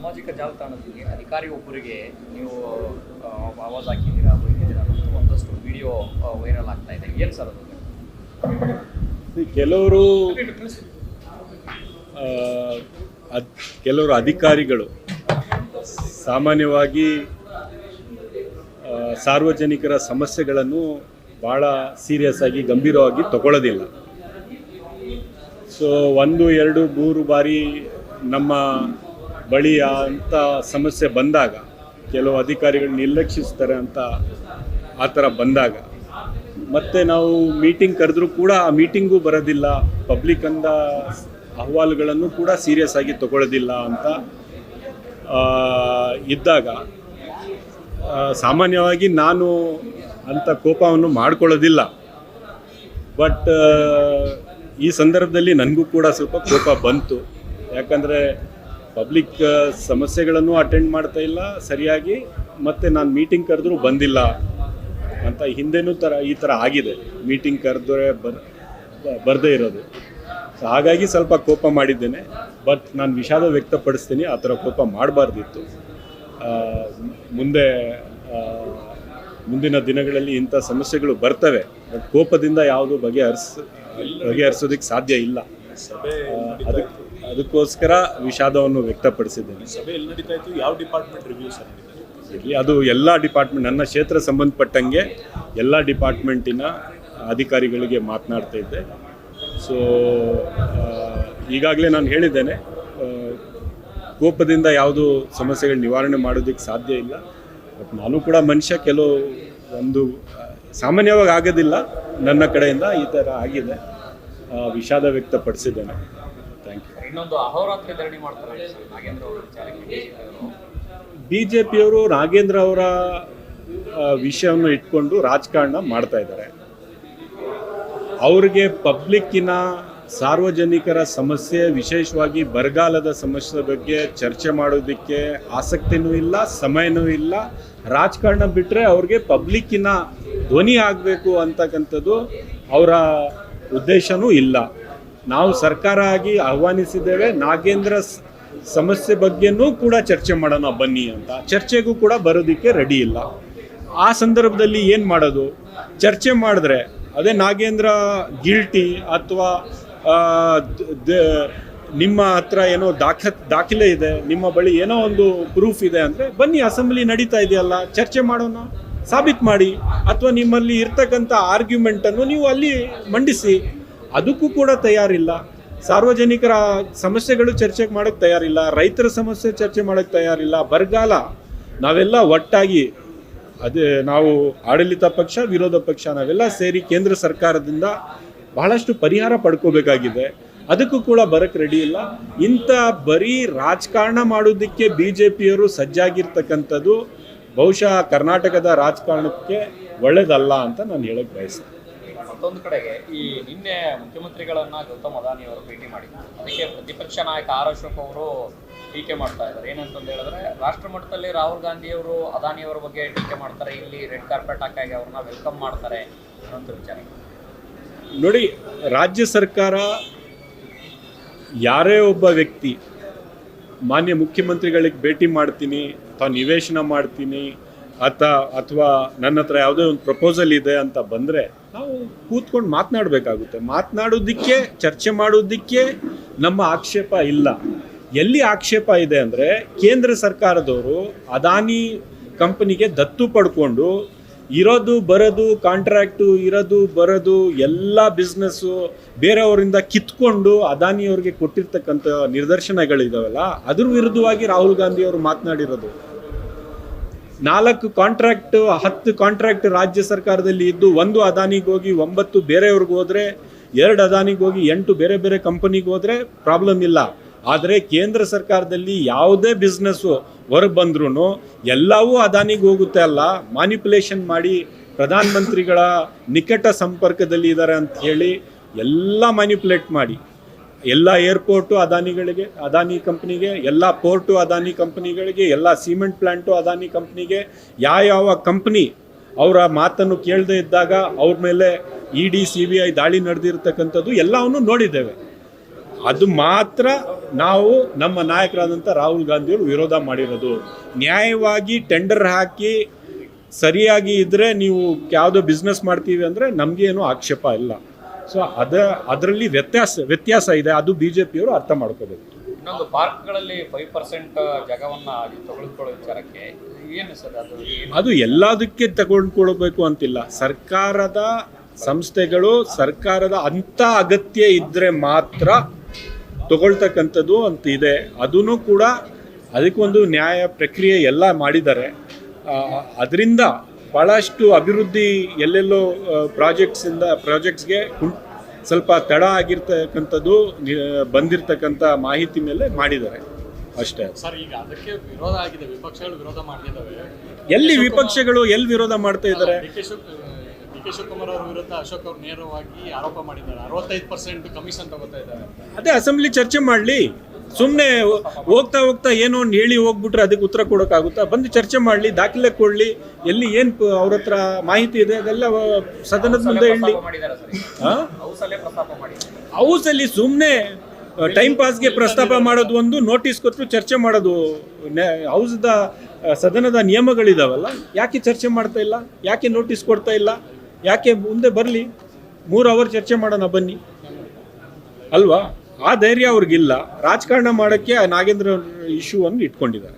ಸಾಮಾಜಿಕ ಜಾಲತಾಣದಲ್ಲಿ ಅಧಿಕಾರಿ ಒಬ್ಬರಿಗೆ ನೀವು ಆವಾಜ್ ಹಾಕಿದ್ದೀರಾ, ಬೈದಿದ್ದೀರಾ ಮತ್ತು ಒಂದಷ್ಟು ವಿಡಿಯೋ ವೈರಲ್ ಆಗ್ತಾ ಇದೆ. ಏನು ಸರ್ ಅದು? ಕೆಲವರು ಅಧಿಕಾರಿಗಳು ಸಾಮಾನ್ಯವಾಗಿ ಸಾರ್ವಜನಿಕರ ಸಮಸ್ಯೆಗಳನ್ನು ಭಾಳ ಸೀರಿಯಸ್ ಆಗಿ ಗಂಭೀರವಾಗಿ ತಗೊಳ್ಳೋದಿಲ್ಲ. ಸೊ 1, 2, 3 ಬಾರಿ ನಮ್ಮ ಬಳಿ ಅಂಥ ಸಮಸ್ಯೆ ಬಂದಾಗ ಕೆಲವು ಅಧಿಕಾರಿಗಳು ನಿರ್ಲಕ್ಷಿಸ್ತಾರೆ ಅಂತ ಆ ಥರ ಬಂದಾಗ ಮತ್ತು ನಾವು ಮೀಟಿಂಗ್ ಕರೆದ್ರೂ ಕೂಡ ಆ ಮೀಟಿಂಗೂ ಬರೋದಿಲ್ಲ, ಪಬ್ಲಿಕ್ಕಿಂದ ಅಹವಾಲುಗಳನ್ನು ಕೂಡ ಸೀರಿಯಸ್ ಆಗಿ ತಗೊಳ್ಳೋದಿಲ್ಲ ಅಂತ ಇದ್ದಾಗ ಸಾಮಾನ್ಯವಾಗಿ ನಾನು ಅಂಥ ಕೋಪವನ್ನು ಮಾಡ್ಕೊಳ್ಳೋದಿಲ್ಲ. ಬಟ್ ಈ ಸಂದರ್ಭದಲ್ಲಿ ನನಗೂ ಕೂಡ ಸ್ವಲ್ಪ ಕೋಪ ಬಂತು. ಯಾಕಂದರೆ ಪಬ್ಲಿಕ್ ಸಮಸ್ಯೆಗಳನ್ನು ಅಟೆಂಡ್ ಮಾಡ್ತಾ ಇಲ್ಲ ಸರಿಯಾಗಿ, ಮತ್ತು ನಾನು ಮೀಟಿಂಗ್ ಕರೆದ್ರೂ ಬಂದಿಲ್ಲ ಅಂತ ಹಿಂದೆನೂ ಈ ಥರ ಆಗಿದೆ, ಮೀಟಿಂಗ್ ಕರೆದ್ರೆ ಬರದೇ ಇರೋದು. ಸೊ ಹಾಗಾಗಿ ಸ್ವಲ್ಪ ಕೋಪ ಮಾಡಿದ್ದೇನೆ. ಬಟ್ ನಾನು ವಿಷಾದ ವ್ಯಕ್ತಪಡಿಸ್ತೀನಿ, ಆ ಥರ ಕೋಪ ಮಾಡಬಾರ್ದಿತ್ತು. ಮುಂದಿನ ದಿನಗಳಲ್ಲಿ ಇಂಥ ಸಮಸ್ಯೆಗಳು ಬರ್ತವೆ, ಬಟ್ ಕೋಪದಿಂದ ಯಾವುದು ಬಗೆಹರಿಸೋದಕ್ಕೆ ಸಾಧ್ಯ ಇಲ್ಲ. ಅದಕ್ಕೋಸ್ಕರ ವಿಷಾದವನ್ನು ವ್ಯಕ್ತಪಡಿಸಿದ್ದೇನೆ. ಸಭೆ ಎಲ್ಲಿ ನಡೀತಾ ಇತ್ತು? ಯಾವ ಡಿಪಾರ್ಟ್ಮೆಂಟ್ ರಿವ್ಯೂಸ್ ಇರಲಿ, ಅದು ಎಲ್ಲ ಡಿಪಾರ್ಟ್ಮೆಂಟ್, ನನ್ನ ಕ್ಷೇತ್ರ ಸಂಬಂಧಪಟ್ಟಂಗೆ ಎಲ್ಲ ಡಿಪಾರ್ಟ್ಮೆಂಟಿನ ಅಧಿಕಾರಿಗಳಿಗೆ ಮಾತನಾಡ್ತಾ ಇದ್ದೆ. ಸೊ ಈಗಾಗಲೇ ನಾನು ಹೇಳಿದ್ದೇನೆ, ಕೋಪದಿಂದ ಯಾವುದು ಸಮಸ್ಯೆಗಳು ನಿವಾರಣೆ ಮಾಡೋದಕ್ಕೆ ಸಾಧ್ಯ ಇಲ್ಲ. ಬಟ್ ನಾನು ಕೂಡ ಮನುಷ್ಯ, ಒಂದು ಸಾಮಾನ್ಯವಾಗಿ ಆಗೋದಿಲ್ಲ, ನನ್ನ ಕಡೆಯಿಂದ ಈ ಥರ ಆಗಿದೆ, ವಿಷಾದ ವ್ಯಕ್ತಪಡಿಸಿದ್ದೇನೆ. Thank you. ಇನ್ನೊಂದು ಅಹೋರಾತ್ರಿ ಧರಣಿ ಮಾಡ್ತಾರೆ BJPಯವರು ನಾಗೇಂದ್ರ ಅವರ ವಿಷಯವನ್ನು ಇಟ್ಕೊಂಡು ರಾಜಕಾರಣ ಮಾಡ್ತಾ ಇದ್ದಾರೆ. ಅವ್ರಿಗೆ ಪಬ್ಲಿಕ್ಕಿನ ಸಾರ್ವಜನಿಕರ ಸಮಸ್ಯೆ, ವಿಶೇಷವಾಗಿ ಬರಗಾಲದ ಸಮಸ್ಯೆ ಬಗ್ಗೆ ಚರ್ಚೆ ಮಾಡೋದಕ್ಕೆ ಆಸಕ್ತಿನೂ ಇಲ್ಲ, ಸಮಯನೂ ಇಲ್ಲ. ರಾಜಕಾರಣ ಬಿಟ್ಟರೆ ಅವ್ರಿಗೆ ಪಬ್ಲಿಕ್ಕಿನ ಧ್ವನಿ ಆಗಬೇಕು ಅಂತಕ್ಕಂಥದ್ದು ಅವರ ಉದ್ದೇಶನೂ ಇಲ್ಲ. ನಾವು ಸರ್ಕಾರ ಆಗಿ ಆಹ್ವಾನಿಸಿದ್ದೇವೆ, ನಾಗೇಂದ್ರ ಸಮಸ್ಯೆ ಬಗ್ಗೆನೂ ಕೂಡ ಚರ್ಚೆ ಮಾಡೋಣ ಬನ್ನಿ ಅಂತ. ಚರ್ಚೆಗೂ ಕೂಡ ಬರೋದಕ್ಕೆ ರೆಡಿ ಇಲ್ಲ. ಆ ಸಂದರ್ಭದಲ್ಲಿ ಏನು ಮಾಡೋದು? ಚರ್ಚೆ ಮಾಡಿದ್ರೆ ಅದೇ ನಾಗೇಂದ್ರ ಗಿಲ್ಟಿ ಅಥವಾ ನಿಮ್ಮ ಹತ್ರ ಏನೋ ದಾಖಲೆ ಇದೆ, ನಿಮ್ಮ ಬಳಿ ಏನೋ ಒಂದು ಪ್ರೂಫ್ ಇದೆ ಅಂದರೆ ಬನ್ನಿ, ಅಸೆಂಬ್ಲಿ ನಡೀತಾ ಇದೆಯಲ್ಲ, ಚರ್ಚೆ ಮಾಡೋಣ, ಸಾಬೀತು ಮಾಡಿ, ಅಥವಾ ನಿಮ್ಮಲ್ಲಿ ಇರ್ತಕ್ಕಂಥ ಆರ್ಗ್ಯುಮೆಂಟನ್ನು ನೀವು ಅಲ್ಲಿ ಮಂಡಿಸಿ. ಅದಕ್ಕೂ ಕೂಡ ತಯಾರಿಲ್ಲ. ಸಾರ್ವಜನಿಕರ ಸಮಸ್ಯೆಗಳು ಚರ್ಚೆ ಮಾಡೋಕ್ಕೆ ತಯಾರಿಲ್ಲ, ರೈತರ ಸಮಸ್ಯೆ ಚರ್ಚೆ ಮಾಡೋಕ್ಕೆ ತಯಾರಿಲ್ಲ. ಬರಗಾಲ ನಾವೆಲ್ಲ ಒಟ್ಟಾಗಿ, ಅದೇ ನಾವು ಆಡಳಿತ ಪಕ್ಷ, ವಿರೋಧ ಪಕ್ಷ ನಾವೆಲ್ಲ ಸೇರಿ ಕೇಂದ್ರ ಸರ್ಕಾರದಿಂದ ಬಹಳಷ್ಟು ಪರಿಹಾರ ಪಡ್ಕೋಬೇಕಾಗಿದೆ. ಅದಕ್ಕೂ ಕೂಡ ಬರೋಕ್ಕೆ ರೆಡಿ ಇಲ್ಲ. ಇಂಥ ಬರೀ ರಾಜಕಾರಣ ಮಾಡೋದಕ್ಕೆ BJPಯವರು ಸಜ್ಜಾಗಿರ್ತಕ್ಕಂಥದ್ದು ಬಹುಶಃ ಕರ್ನಾಟಕದ ರಾಜಕಾರಣಕ್ಕೆ ಒಳ್ಳೆಯದಲ್ಲ ಅಂತ ನಾನು ಹೇಳಕ್ಕೆ ಬಯಸ್ತೇನೆ. ಮತ್ತೊಂದು ಕಡೆಗೆ ಈ ನಿನ್ನೆ ಮುಖ್ಯಮಂತ್ರಿಗಳನ್ನ ಗೌತಮ್ ಅದಾನಿ ಅವರು ಭೇಟಿ ಮಾಡಿದ್ದಾರೆ. ಅದಕ್ಕೆ ಪ್ರತಿಪಕ್ಷ ನಾಯಕ ಆರ್ ಅಶೋಕ್ ಅವರು ಟೀಕೆ ಮಾಡ್ತಾ ಇದ್ದಾರೆ. ಏನಂತಂದು ಹೇಳಿದ್ರೆ, ರಾಷ್ಟ್ರ ಮಟ್ಟದಲ್ಲಿ ರಾಹುಲ್ ಗಾಂಧಿ ಅವರು ಅದಾನಿ ಅವರ ಬಗ್ಗೆ ಟೀಕೆ ಮಾಡ್ತಾರೆ, ಇಲ್ಲಿ ರೆಡ್ ಕಾರ್ಪೆಟ್ ಹಾಕಿ ಅವ್ರನ್ನ ವೆಲ್ಕಮ್ ಮಾಡ್ತಾರೆ ಅನ್ನೋಂಥ ವಿಚಾರ. ನೋಡಿ, ರಾಜ್ಯ ಸರ್ಕಾರ ಯಾರೇ ಒಬ್ಬ ವ್ಯಕ್ತಿ ಮಾನ್ಯ ಮುಖ್ಯಮಂತ್ರಿಗಳಿಗೆ ಭೇಟಿ ಮಾಡ್ತೀನಿ ಅಥವಾ ನಿವೇಶನ ಮಾಡ್ತೀನಿ ಅಥವಾ ನನ್ನ ಹತ್ರ ಯಾವುದೇ ಒಂದು ಪ್ರಪೋಸಲ್ ಇದೆ ಅಂತ ಬಂದರೆ ನಾವು ಕೂತ್ಕೊಂಡು ಮಾತನಾಡಬೇಕಾಗುತ್ತೆ. ಮಾತನಾಡೋದಕ್ಕೆ, ಚರ್ಚೆ ಮಾಡೋದಕ್ಕೆ ನಮ್ಮ ಆಕ್ಷೇಪ ಇಲ್ಲ. ಎಲ್ಲಿ ಆಕ್ಷೇಪ ಇದೆ ಅಂದರೆ, ಕೇಂದ್ರ ಸರ್ಕಾರದವರು ಅದಾನಿ ಕಂಪನಿಗೆ ದತ್ತು ಪಡ್ಕೊಂಡು ಇರೋದು ಬರೋದು, ಕಾಂಟ್ರಾಕ್ಟು ಇರೋದು ಬರೋದು ಎಲ್ಲ ಬಿಸ್ನೆಸ್ಸು ಬೇರೆಯವರಿಂದ ಕಿತ್ಕೊಂಡು ಅದಾನಿಯವ್ರಿಗೆ ಕೊಟ್ಟಿರ್ತಕ್ಕಂಥ ನಿದರ್ಶನಗಳಿದಾವಲ್ಲ, ಅದ್ರ ವಿರುದ್ಧವಾಗಿ ರಾಹುಲ್ ಗಾಂಧಿ ಅವರು ಮಾತನಾಡಿರೋದು. 4 ಕಾಂಟ್ರಾಕ್ಟ್ 10 ಕಾಂಟ್ರಾಕ್ಟ್ ರಾಜ್ಯ ಸರ್ಕಾರದಲ್ಲಿ ಇದ್ದು 1 ಅದಾನಿಗೆ ಹೋಗಿ 9 ಬೇರೆಯವ್ರಿಗೆ ಹೋದರೆ, 2 ಅದಾನಿಗೆ ಹೋಗಿ 8 ಬೇರೆ ಬೇರೆ ಕಂಪನಿಗೆ ಹೋದರೆ ಪ್ರಾಬ್ಲಮ್ ಇಲ್ಲ. ಆದರೆ ಕೇಂದ್ರ ಸರ್ಕಾರದಲ್ಲಿ ಯಾವುದೇ ಬಿಸ್ನೆಸ್ಸು ಹೊರಗೆ ಬಂದ್ರೂ ಎಲ್ಲವೂ ಅದಾನಿಗೆ ಹೋಗುತ್ತೆ ಅಲ್ಲ. ಮ್ಯಾನಿಪುಲೇಷನ್ ಮಾಡಿ ಪ್ರಧಾನಮಂತ್ರಿಗಳ ನಿಕಟ ಸಂಪರ್ಕದಲ್ಲಿ ಇದ್ದಾರೆ ಅಂತ ಹೇಳಿ ಎಲ್ಲ ಮ್ಯಾನಿಪುಲೇಟ್ ಮಾಡಿ, ಎಲ್ಲ ಏರ್ಪೋರ್ಟು ಅದಾನಿಗಳಿಗೆ, ಅದಾನಿ ಕಂಪ್ನಿಗೆ, ಎಲ್ಲ ಪೋರ್ಟು ಅದಾನಿ ಕಂಪ್ನಿಗಳಿಗೆ, ಎಲ್ಲ ಸಿಮೆಂಟ್ ಪ್ಲ್ಯಾಂಟು ಅದಾನಿ ಕಂಪ್ನಿಗೆ, ಯಾವ ಕಂಪ್ನಿ ಅವರ ಮಾತನ್ನು ಕೇಳದೇ ಇದ್ದಾಗ ಅವ್ರ ಮೇಲೆ ED CBI ದಾಳಿ ನಡೆದಿರ್ತಕ್ಕಂಥದ್ದು ಎಲ್ಲವನ್ನು ನೋಡಿದ್ದೇವೆ. ಅದು ಮಾತ್ರ ನಾವು ನಮ್ಮ ನಾಯಕರಾದಂಥ ರಾಹುಲ್ ಗಾಂಧಿಯವರು ವಿರೋಧ ಮಾಡಿರೋದು. ನ್ಯಾಯವಾಗಿ ಟೆಂಡರ್ ಹಾಕಿ ಸರಿಯಾಗಿ ಇದ್ದರೆ ನೀವು ಯಾವುದೋ ಬಿಸ್ನೆಸ್ ಮಾಡ್ತೀವಿ ಅಂದರೆ ನಮಗೇನು ಆಕ್ಷೇಪ ಇಲ್ಲ. ಸೊ ಅದರಲ್ಲಿ ವ್ಯತ್ಯಾಸ ಇದೆ, ಅದು ಬಿ ಜೆ ಪಿಯವರು ಅರ್ಥ ಮಾಡ್ಕೋಬೇಕು. ಇನ್ನೊಂದು ಪಾರ್ಕ್ಗಳಲ್ಲಿ 5% ಜಾಗವನ್ನು ತೆಗೆದುಕೊಳ್ಳೋ ವಿಚಾರಕ್ಕೆ ಏನು ಸರ್ ಅದು ಎಲ್ಲದಕ್ಕೆ ತಗೊಂಡ್ಕೊಳ್ಬೇಕು ಅಂತಿಲ್ಲ. ಸರ್ಕಾರದ ಸಂಸ್ಥೆಗಳು ಸರ್ಕಾರದ ಅಂಥ ಅಗತ್ಯ ಇದ್ದರೆ ಮಾತ್ರ ತಗೊಳ್ತಕ್ಕಂಥದ್ದು ಅಂತ ಇದೆ. ಅದೂ ಕೂಡ ಅದಕ್ಕೊಂದು ನ್ಯಾಯ ಪ್ರಕ್ರಿಯೆ ಎಲ್ಲ ಮಾಡಿದ್ದಾರೆ. ಅದರಿಂದ ಭಾಳಷ್ಟು ಅಭಿವೃದ್ಧಿ ಎಲ್ಲೆಲ್ಲೋ ಪ್ರಾಜೆಕ್ಟ್ಸ್ಗೆ ಸ್ವಲ್ಪ ತಡ ಆಗಿರ್ತಕ್ಕಂಥದ್ದು ಬಂದಿರತಕ್ಕಂಥ ಮಾಹಿತಿ ಮೇಲೆ ಮಾಡಿದ್ದಾರೆ ಅಷ್ಟೇ. ಸರ್, ಈಗ ಅದಕ್ಕೆ ವಿರೋಧ ಆಗಿದೆ, ವಿಪಕ್ಷಗಳು ವಿರೋಧ ಮಾಡಿದ್ದಾವೆ. ಎಲ್ಲಿ ವಿಪಕ್ಷಗಳು ಎಲ್ಲಿ ವಿರೋಧ ಮಾಡ್ತಾ ಇದ್ದಾರೆ? ಡಿ ಕೆ ಶಿವಕುಮಾರ್ ಅವರ ವಿರುದ್ಧ ಅಶೋಕ್ ಅವರು ನೇರವಾಗಿ ಆರೋಪ ಮಾಡಿದ್ದಾರೆ. 65% ಕಮಿಷನ್ ತಗೋತಾ ಇದ್ದಾರೆ. ಅದೇ ಅಸೆಂಬ್ಲಿ ಚರ್ಚೆ ಮಾಡಲಿ. ಸುಮ್ಮನೆ ಹೋಗ್ತಾ ಏನೋ ಒಂದು ಹೇಳಿ ಹೋಗ್ಬಿಟ್ರೆ ಅದಕ್ಕೆ ಉತ್ತರ ಕೊಡೋಕ್ಕಾಗುತ್ತಾ? ಬಂದು ಚರ್ಚೆ ಮಾಡಲಿ, ದಾಖಲೆ ಕೊಡಲಿ, ಎಲ್ಲಿ ಏನು ಅವ್ರ ಹತ್ರ ಮಾಹಿತಿ ಇದೆ ಅದೆಲ್ಲ ಸದನದ ಮುಂದೆ ಹೇಳಿ. ಹೌಸಲ್ಲಿ ಸುಮ್ಮನೆ ಟೈಮ್ ಪಾಸ್ಗೆ ಪ್ರಸ್ತಾಪ ಮಾಡೋದು ಒಂದು, ನೋಟಿಸ್ ಕೊಟ್ಟು ಚರ್ಚೆ ಮಾಡೋದು. ಸದನದ ನಿಯಮಗಳಿದಾವಲ್ಲ, ಯಾಕೆ ಚರ್ಚೆ ಮಾಡ್ತಾ ಇಲ್ಲ? ಯಾಕೆ ನೋಟಿಸ್ ಕೊಡ್ತಾ ಇಲ್ಲ? ಯಾಕೆ ಮುಂದೆ ಬರಲಿ, 3 ಅವರ್ ಚರ್ಚೆ ಮಾಡೋಣ ಬನ್ನಿ ಅಲ್ವಾ? ಆ ಧೈರ್ಯ ಅವ್ರಿಗಿಲ್ಲ. ರಾಜಕಾರಣ ಮಾಡೋಕ್ಕೆ ನಾಗೇಂದ್ರ ಇಶ್ಯೂವನ್ನು ಇಟ್ಕೊಂಡಿದ್ದಾರೆ.